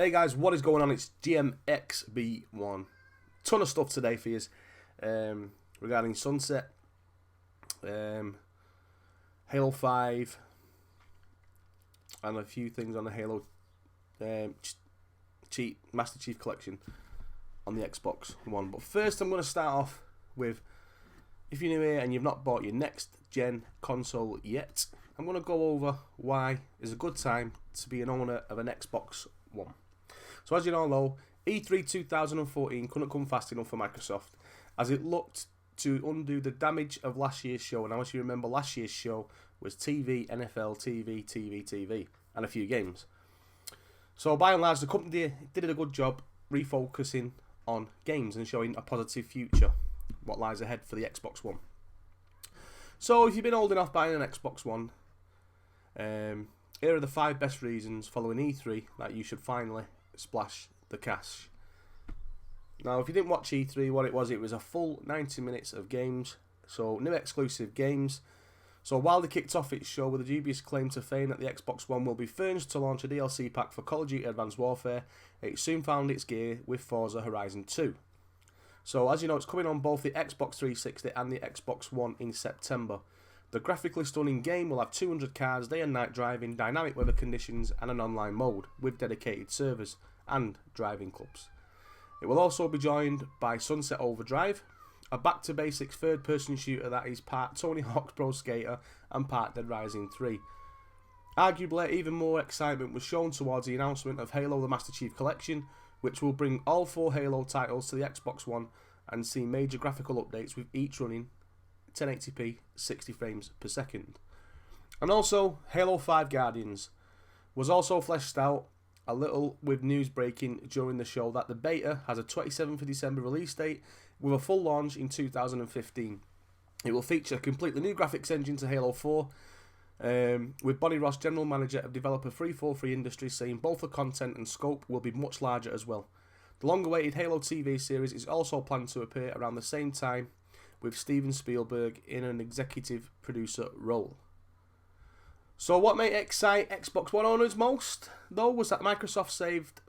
Hey guys, what is going on? It's GMXB1. Ton of stuff today for you regarding Sunset, Halo 5, and a few things on the Halo Master Chief Collection on the Xbox One. But first, I'm going to start off with, if you're new here and you've not bought your next gen console yet, I'm going to go over why it's a good time to be an owner of an Xbox One. So as you all know, E3 2014 couldn't come fast enough for Microsoft, as it looked to undo the damage of last year's show. And as you remember, last year's show was TV, NFL, TV, and a few games. So by and large, the company did a good job refocusing on games and showing a positive future, what lies ahead for the Xbox One. So if you've been holding off buying an Xbox One, here are the 5 best reasons following E3 that you should finally splash the cash. Now, if you didn't watch E3, what it was a full 90 minutes of games, so no exclusive games. So while they kicked off its show with a dubious claim to fame that the Xbox One will be furnished to launch a DLC pack for Call of Duty Advanced Warfare, it soon found its gear with Forza Horizon 2. So as you know, it's coming on both the Xbox 360 and the Xbox One in September. The graphically stunning game will have 200 cars, day and night driving, dynamic weather conditions, and an online mode with dedicated servers and driving clubs. It will also be joined by Sunset Overdrive, a back-to-basics third-person shooter that is part Tony Hawk's Pro Skater and part Dead Rising 3. Arguably, even more excitement was shown towards the announcement of Halo the Master Chief Collection, which will bring all 4 Halo titles to the Xbox One and see major graphical updates, with each running 1080p 60 frames per second. And also, Halo 5 Guardians was also fleshed out a little, with news breaking during the show that the beta has a 27th of December release date with a full launch in 2015. It will feature a completely new graphics engine to Halo 4, with Bonnie Ross, general manager of developer 343 Industries, saying both the content and scope will be much larger as well. The long-awaited Halo TV series is also planned to appear around the same time, with Steven Spielberg in an executive producer role. So what may excite Xbox One owners most, though, was that Microsoft saved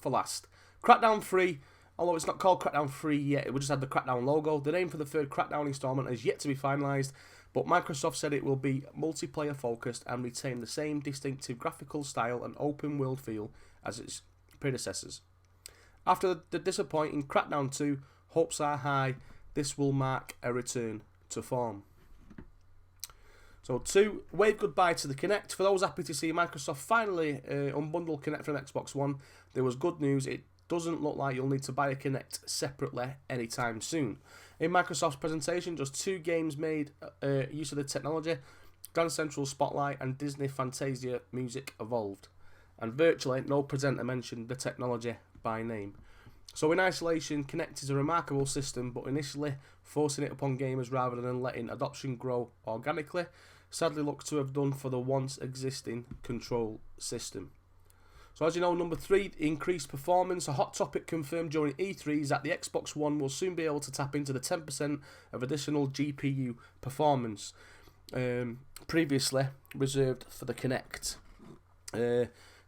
for last. Crackdown 3, although it's not called Crackdown 3 yet, it will just have the Crackdown logo. The name for the third Crackdown installment is yet to be finalised, but Microsoft said it will be multiplayer focused and retain the same distinctive graphical style and open world feel as its predecessors. After the disappointing Crackdown 2, hopes are high this will mark a return to form. So 2, wave goodbye to the Kinect. For those happy to see Microsoft finally unbundle Kinect from Xbox One, there was good news. It doesn't look like you'll need to buy a Kinect separately anytime soon. In Microsoft's presentation, just 2 games made use of the technology: Grand Central Spotlight and Disney Fantasia Music Evolved. And virtually no presenter mentioned the technology by name. So in isolation, Kinect is a remarkable system, but initially forcing it upon gamers rather than letting adoption grow organically sadly looks to have done for the once existing control system. So as you know, number 3, increased performance. A hot topic confirmed during E3 is that the Xbox One will soon be able to tap into the 10% of additional GPU performance, previously reserved for the Kinect.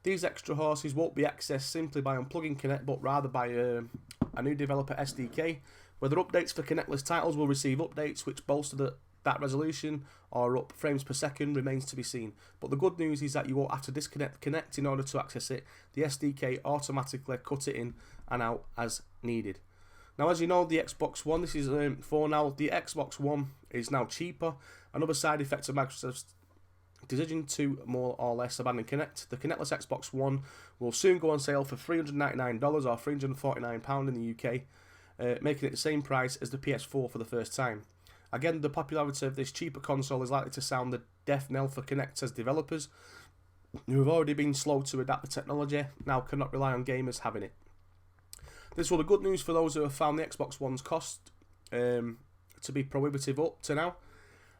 These extra horses won't be accessed simply by unplugging Kinect, but rather by a new developer SDK. Whether updates for Kinectless titles will receive updates which bolster that resolution or up frames per second remains to be seen. But the good news is that you won't have to disconnect Kinect in order to access it. The SDK automatically cut it in and out as needed. Now, as you know, the Xbox One, this is for now, the Xbox One is now cheaper. Another side effect of Microsoft's decision to more or less abandon Kinect. The Kinectless Xbox One will soon go on sale for $399 or £349 in the UK, making it the same price as the PS4 for the first time. Again, the popularity of this cheaper console is likely to sound the death knell for Kinect, as developers, who have already been slow to adapt the technology, now cannot rely on gamers having it. This will be good news for those who have found the Xbox One's cost to be prohibitive up to now.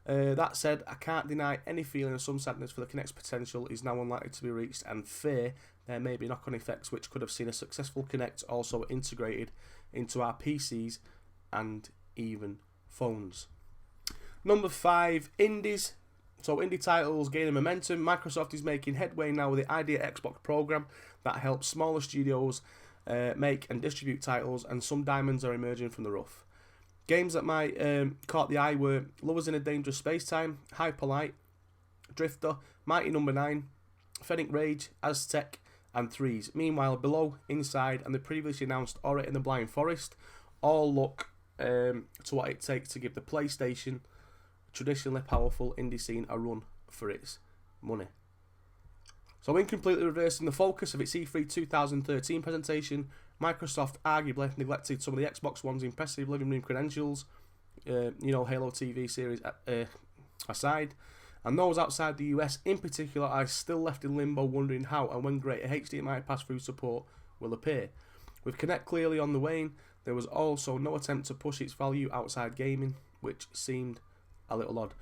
That said, I can't deny any feeling of some sadness for the Kinect's potential is now unlikely to be reached, and fear there may be knock-on effects which could have seen a successful Kinect also integrated into our PCs and even phones. Number 5, indies So indie titles gaining momentum. Microsoft is making headway now with the Idea Xbox program that helps smaller studios make and distribute titles, and some diamonds are emerging from the rough. Games that might caught the eye were Lovers in a Dangerous Space-Time, Hyperlight, Drifter, Mighty Number 9, Fennec Rage, Aztec, and Threes. Meanwhile, Below, Inside, and the previously announced Ori and the Blind Forest all look to what it takes to give the PlayStation traditionally powerful indie scene a run for its money. So in completely reversing the focus of its E3 2013 presentation, Microsoft arguably neglected some of the Xbox One's impressive living room credentials, Halo TV series aside, and those outside the US in particular are still left in limbo wondering how and when greater HDMI pass-through support will appear. With Kinect clearly on the wane, there was also no attempt to push its value outside gaming, which seemed a little odd.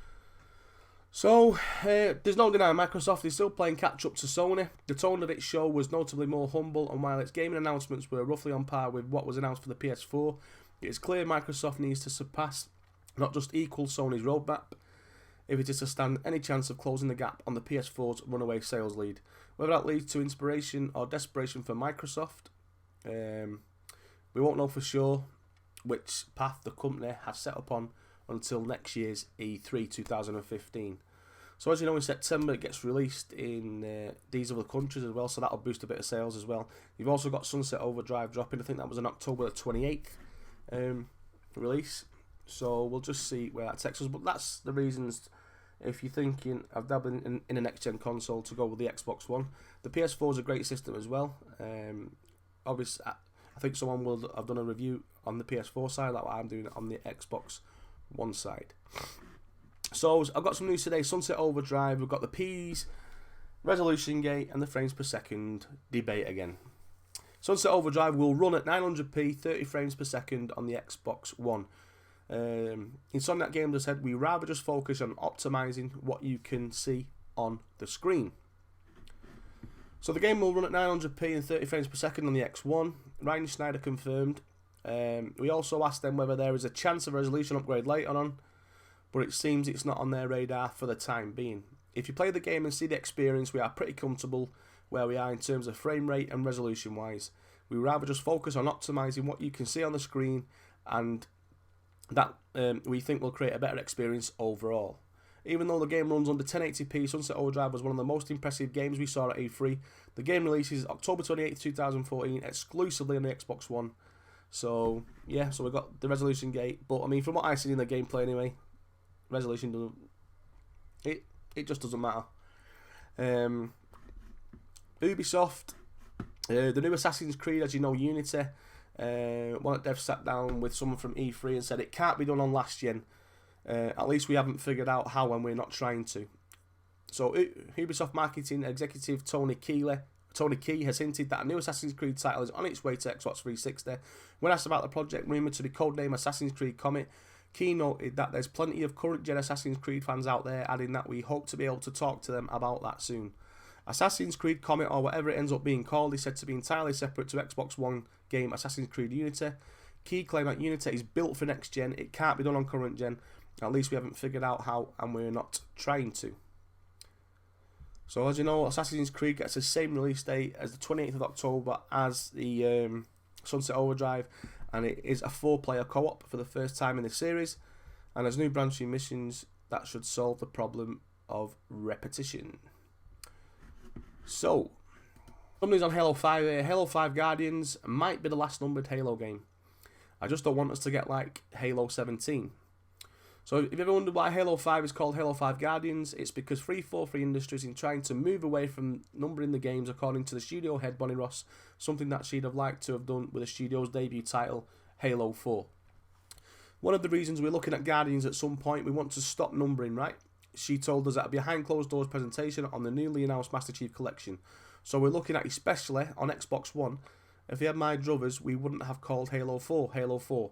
So, there's no denying Microsoft is still playing catch-up to Sony. The tone of its show was notably more humble, and while its gaming announcements were roughly on par with what was announced for the PS4, it is clear Microsoft needs to surpass, not just equal, Sony's roadmap, if it is to stand any chance of closing the gap on the PS4's runaway sales lead. Whether that leads to inspiration or desperation for Microsoft, we won't know for sure which path the company has set upon until next year's E3 2015. So as you know, in September it gets released in these other countries as well, so that'll boost a bit of sales as well. You've also got Sunset Overdrive dropping, I think that was on October the 28th release. So we'll just see where that takes us, but that's the reasons if you're thinking of dabbling in a next-gen console to go with the Xbox One. The PS4 is a great system as well. Obviously, I think someone will have done a review on the PS4 side, like what I'm doing on the Xbox One side. So I've got some news today. Sunset Overdrive, we've got the P's, resolution gate, and the frames per second debate again. Sunset Overdrive will run at 900p 30 frames per second on the Xbox One. Insomniac Games has said we rather just focus on optimizing what you can see on the screen. So the game will run at 900p and 30 frames per second on the X1. Ryan Schneider confirmed. We also asked them whether there is a chance of a resolution upgrade later on, but it seems it's not on their radar for the time being. If you play the game and see the experience, we are pretty comfortable where we are in terms of frame rate and resolution wise. We rather just focus on optimizing what you can see on the screen, and that we think will create a better experience overall. Even though the game runs under 1080p, Sunset Overdrive was one of the most impressive games we saw at E3. The game releases October 28th, 2014, exclusively on the Xbox One. So, yeah, so we've got the resolution gate. But, I mean, from what I've seen in the gameplay anyway, resolution doesn't... It just doesn't matter. Ubisoft, the new Assassin's Creed, as you know, Unity. One of the devs sat down with someone from E3 and said it can't be done on last gen. At least we haven't figured out how, and we're not trying to. So Ubisoft marketing executive Tony Key has hinted that a new Assassin's Creed title is on its way to Xbox 360. When asked about the project rumoured to be codenamed Assassin's Creed Comet, Key noted that there's plenty of current gen Assassin's Creed fans out there, adding that we hope to be able to talk to them about that soon. Assassin's Creed Comet, or whatever it ends up being called, is said to be entirely separate to Xbox One game Assassin's Creed Unity. Key claimed that Unity is built for next gen, it can't be done on current gen. At least we haven't figured out how, and we're not trying to. So as you know, Assassin's Creed gets the same release date as the 28th of October as the Sunset Overdrive, and it is a 4-player co-op for the first time in the series, and as new branching missions that should solve the problem of repetition. So, some news on Halo 5 here. Halo 5 Guardians might be the last numbered Halo game. I just don't want us to get like Halo 17. So if you ever wondered why Halo 5 is called Halo 5 Guardians, it's because 343 Industries is trying to move away from numbering the games according to the studio head Bonnie Ross, something that she'd have liked to have done with the studio's debut title, Halo 4. One of the reasons we're looking at Guardians at some point, we want to stop numbering, right? She told us at a behind closed doors presentation on the newly announced Master Chief Collection. So we're looking at, especially on Xbox One, if we had my druthers, we wouldn't have called Halo 4 Halo 4.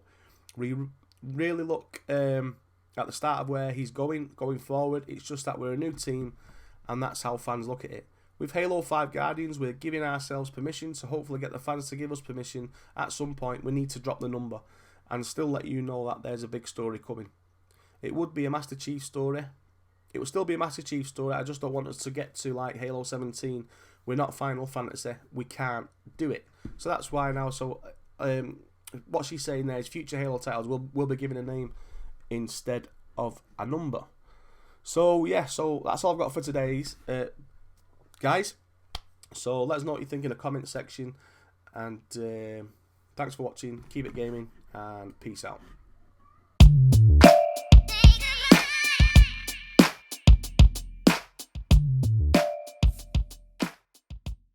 We really look at the start of where he's going forward. It's just that we're a new team, and that's how fans look at it. With Halo 5 Guardians, we're giving ourselves permission to hopefully get the fans to give us permission. At some point, we need to drop the number and still let you know that there's a big story coming. It would be a Master Chief story, it will still be a Master Chief story. I just don't want us to get to like Halo 17. We're not Final Fantasy. We can't do it. So that's why now. So what she's saying there is future Halo titles will be given a name instead of a number. So yeah, so that's all I've got for today's guys. So let us know what you think in the comment section, and thanks for watching. Keep it gaming, and peace out.